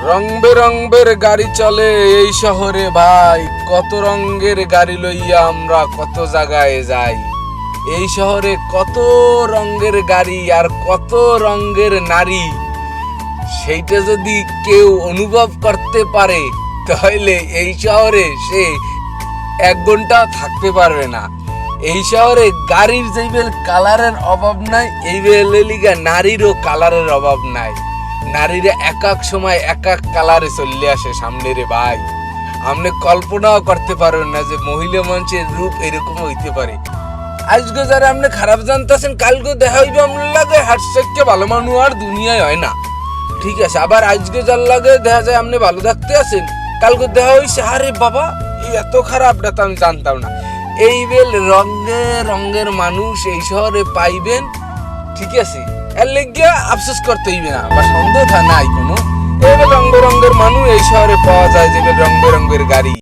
রং বেরঙের গাড়ি চলে এই শহরে ভাই, কত রঙের গাড়ি লইয়া আমরা কত জায়গায় যাই। এই শহরে কত রঙের গাড়ি আর কত রঙের নারী, সেইটা যদি কেউ অনুভব করতে পারে তাহলে এই শহরে সে 1 ঘন্টা থাকতে পারবে না। এই শহরে গাড়ির যেইবেল কালারের অভাব নাই, এই বেলিগা নারীরও কালারের অভাব নাই। নারীরা এক এক সময় এক এক কালারে চলে আসে সামনে রে ভাই। আপনি কল্পনাও করতে পারবেন না যে মহিলা মানুষের রূপ এরকম হইতে পারে। আজকে যারা আপনি খারাপ জানতেছেন, কালকে দেখা হইবে আপনার লাগে হাটসেককে ভালো মানুষ আর দুনিয়ায় হয় না, ঠিক আছে। আবার আজকে যার লাগে দেখা যায় আপনি ভালো থাকতে আছেন, কালকে দেখা হইছে আরে বাবা এই এত খারাপ, এটা তো আমি জানতাম না। এই বেল রঙে রঙের মানুষ এই শহরে পাইবেন, ঠিক আছে। এর লেগে আফসোস করতে হইবে না বা সন্দেহ নাই কোনো। এই বেল রঙের মানুষ এই শহরে পাওয়া যায়, যে বেল রঙের গাড়ি।